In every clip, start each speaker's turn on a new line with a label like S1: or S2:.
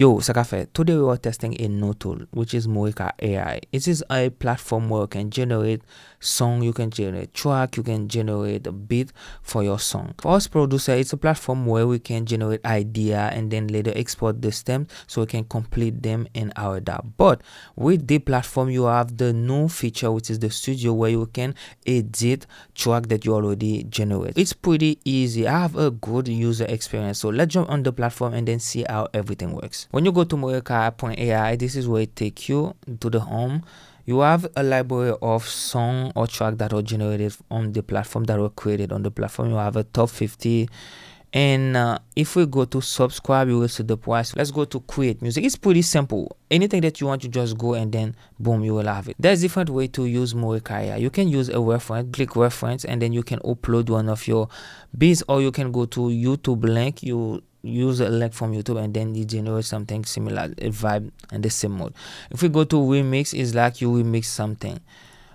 S1: Yo, Sakafe, today we are testing a new tool, which is Mureka AI. It is a platform where you can generate song, you can generate track, you can generate a beat for your song. For us producer, it's a platform where we can generate idea and then later export the stems so we can complete them in our DAW. But with the platform, you have the new feature, which is the studio, where you can edit track that you already generate. It's pretty easy. I have a good user experience. So let's jump on the platform and then see how everything works. When you go to Mureka.ai, this is where it takes you to the home. You have a library of song or track that are generated on the platform, that were created on the platform. You have a top 50. And if we go to subscribe, you will see the price. Let's go to create music. It's pretty simple. Anything that you want, you just go and then boom, you will have it. There's different way to use Mureka AI. You can use a reference, click reference, and then you can upload one of your beats, or you can go to YouTube link. You use a link from YouTube and then you generate something similar, a vibe and the same mode. If we go to remix, it's like you remix something.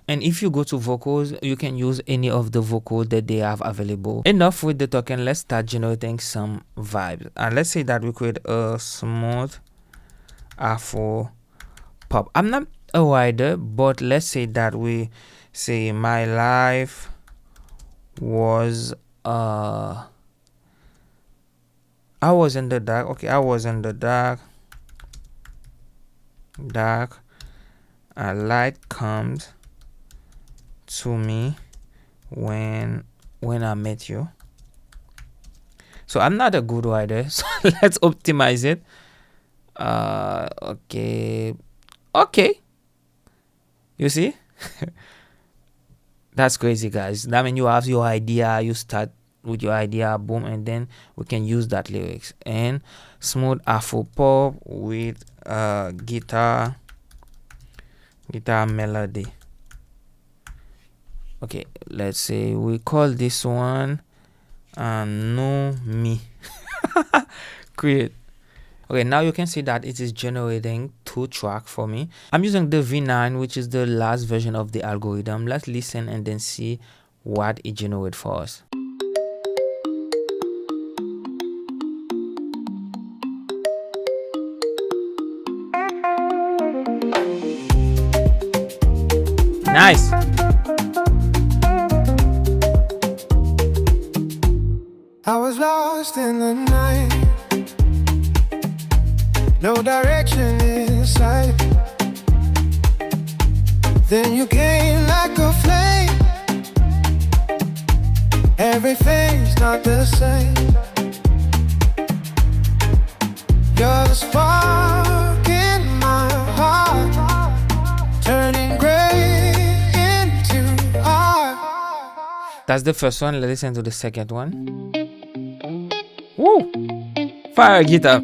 S1: And if you go to vocals, you can use any of the vocals that they have available. Enough with the token. Let's start generating some vibes. And let's say that we create a smooth Afro pop. I'm not a writer, but let's say that we say my life was I was in the dark. Okay, I was in the dark. A light comes to me when I met you. So I'm not a good writer, so let's optimize it. Okay. You see? That's crazy, guys. That means you have your idea, you start with your idea, boom, and then we can use that lyrics. And smooth Afro pop with guitar melody. Okay, let's say we call this one No Me. Create. Okay, now you can see that it is generating 2 tracks for me. I'm using the V9, which is the last version of the algorithm. Let's listen and then see what it generates for us. Nice.
S2: I was lost in the night, no direction in sight. Then you came like a flame. Everything's not the same. You're the spark in my heart, turning gray into art.
S1: That's the first one. Let's listen to the second one. Woo! Fire guitar.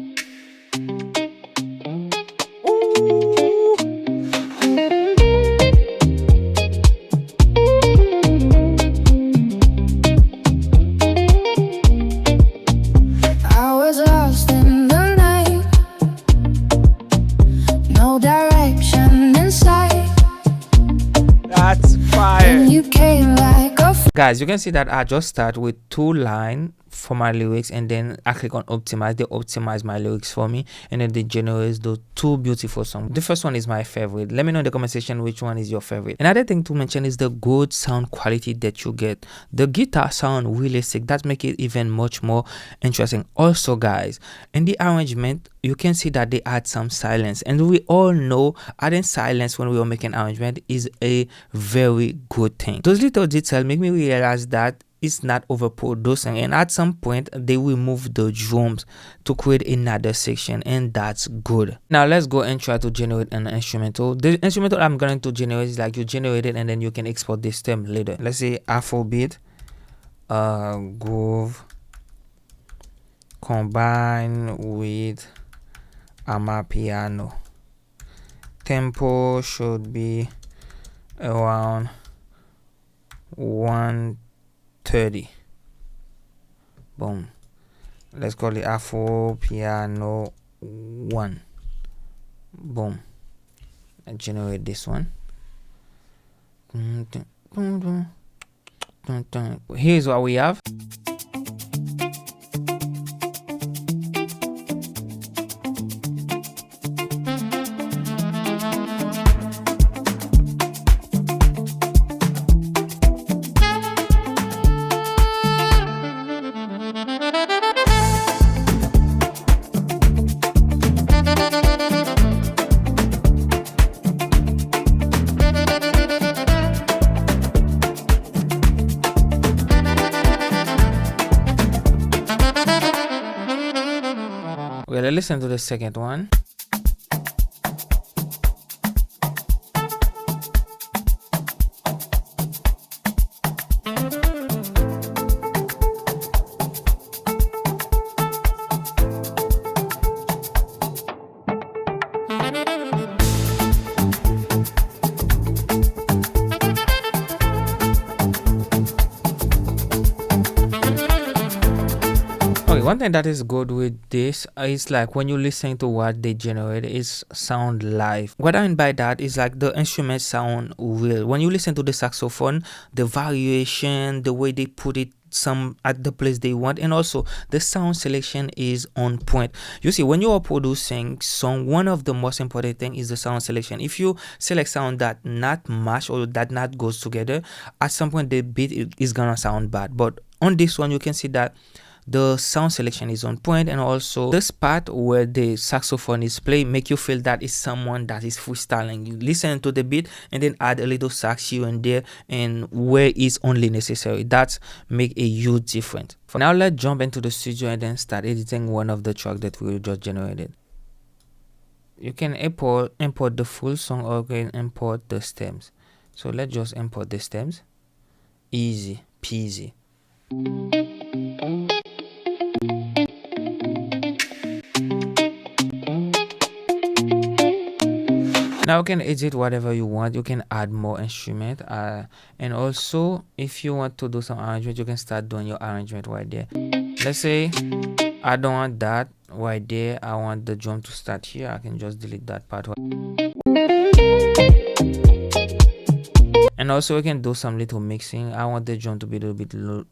S2: I was lost in the night, no direction in sight.
S1: That's fire.
S2: And you came like a
S1: Guys, you can see that I just start with 2 lines for my lyrics, and then I click on optimize. They optimize my lyrics for me, and then they generate those 2 beautiful songs. The first one is my favorite. Let me know in the comment section which one is your favorite. Another thing to mention is the good sound quality that you get. The guitar sound really sick. That make it even much more interesting. Also, guys, in the arrangement, you can see that they add some silence, and we all know adding silence when we are making arrangement is a very good thing. Those little details make me realize that it's not overproducing, and at some point they will move the drums to create another section, and that's good. Now let's go and try to generate an instrumental. The instrumental I'm going to generate is like you generate it and then you can export this stem later. Let's say Afrobeat groove combined with amapiano. Tempo should be around 130. Boom. Let's call it Afro Piano 1. Boom. And generate this one. Here's what we have. Okay, let's listen to the second one. Okay, one thing that is good with this is like when you listen to what they generate, is sound live. What I mean by that is like the instruments sound real. When you listen to the saxophone, the variation, the way they put it some at the place they want, and also the sound selection is on point. You see, when you are producing song, one of the most important thing is the sound selection. If you select sound that not match or that not goes together, at some point the beat is gonna sound bad. But on this one, you can see that the sound selection is on point, and also this part where the saxophone is playing make you feel that it's someone that is freestyling. You listen to the beat and then add a little sax here and there, and where is only necessary. That's make a huge difference. For now, let's jump into the studio and then start editing one of the tracks that we just generated. You can import the full song, or you can import the stems. So let's just import the stems. Easy peasy. Now you can edit whatever you want. You can add more instrument, and also if you want to do some arrangement, you can start doing your arrangement right there. Let's say I don't want that right there, I want the drum to start here. I can just delete that part. And also we can do some little mixing. I want the drum to be a little bit lower.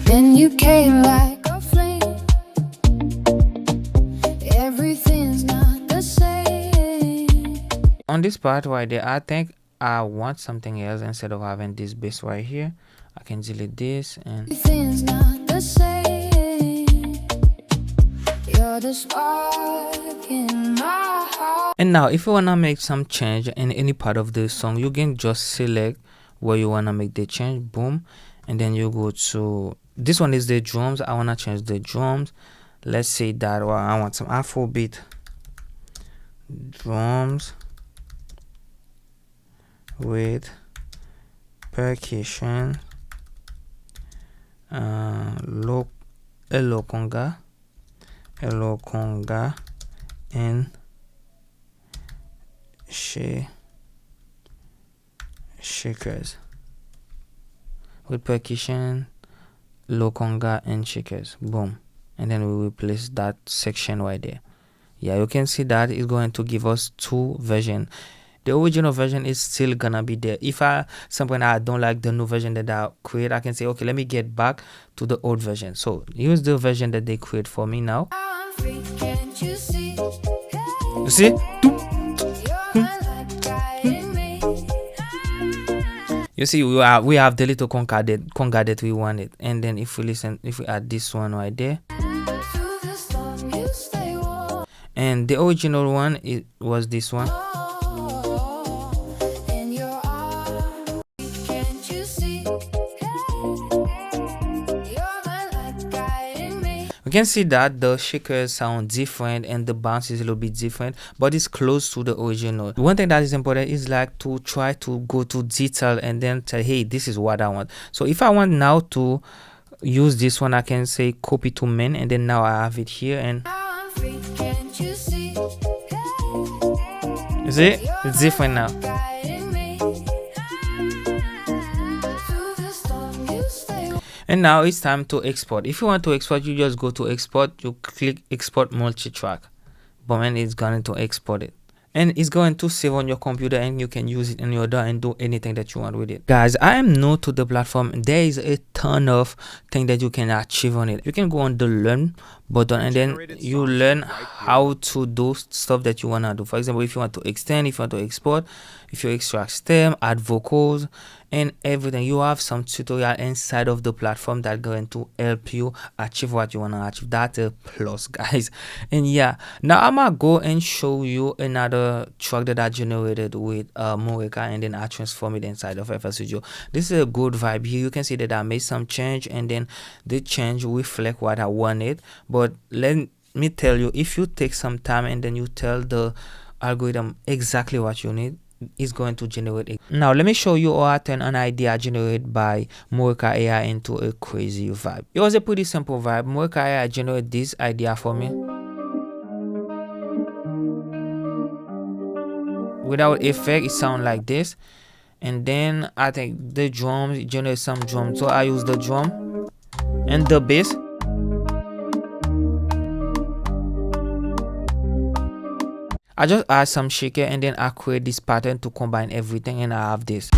S2: Then you came like a flame. Everything's not the same.
S1: On this part right there, I think I want something else. Instead of having this bass right here, I can delete this, and
S2: Everything's not the same. You're the spark in my heart.
S1: and now if you wanna make some change in any part of the song, you can just select where you wanna make the change, boom, and then you go to this one is the drums. I wanna change the drums. Let's say that, well, I want some Afrobeat drums with percussion, low conga, and shakers, with percussion, low conga and shakers, boom, and then we will place that section right there. Yeah, you can see that it's going to give us two versions. The original version is still gonna be there. If I something I don't like the new version that I create, I can say, okay, let me get back to the old version. So use the version that they create for me now.
S2: I'm free, can't you see?
S1: You see?
S2: You're my light guiding me.
S1: You see, we have the little conga that we wanted, and then if we add this one right there,
S2: Through the storm, you stay warm.
S1: and the original one, it was this one.
S2: In your arms, can't you see? You're my light guiding me.
S1: We can see that the shakers sound different and the bounce is a little bit different, but it's close to the original. One thing that is important is like to try to go to detail and then say, hey, this is what I want. So if I want now to use this one, I can say copy to main, and then now I have it here, and
S2: I'm free, can't you see?
S1: you see it's different now.
S2: Guiding me. Through the storm, you stay warm.
S1: And now it's time to export. If you want to export, you just go to export, you click export multi-track, boom, and it's going to export it, and it's going to save on your computer, and you can use it in your DAW and do anything that you want with it. Guys, I am new to the platform. There is a ton of things that you can achieve on it. You can go on the learn button, and then you learn how to do stuff that you want to do. For example, if you want to extend, if you want to export, if you extract stem, add vocals and everything, you have some tutorial inside of the platform that going to help you achieve what you want to achieve. That's a plus, guys. And yeah, now I'm gonna go and show you another track that I generated with Mureka, and then I transform it inside of FL Studio. This is a good vibe here. You can see that I made some change, and then the change reflect what I wanted. But let me tell you, if you take some time and then you tell the algorithm exactly what you need, is going to generate it. Now let me show you how I turn an idea generated by Moa AI into a crazy vibe. It was a pretty simple vibe. Moa AI generated this idea for me without effect. It sounds like this, and then I think the drums, generate some drums, so I use the drum and the bass. I just add some shaker, and then I create this pattern to combine everything, and I have this.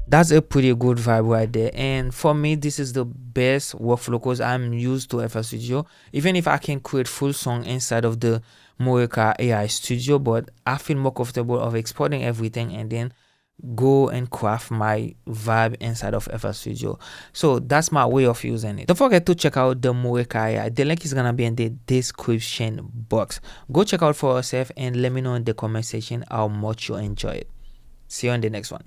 S1: That's a pretty good vibe right there, and for me this is the best workflow because I'm used to FL Studio. Even if I can create full song inside of the Mureka AI studio, but I feel more comfortable of exporting everything and then go and craft my vibe inside of FL Studio. So that's my way of using it. Don't forget to check out the Mureka AI. The link is gonna be in the description box. Go check out for yourself and let me know in the comment section how much you enjoy it. See you on the next one.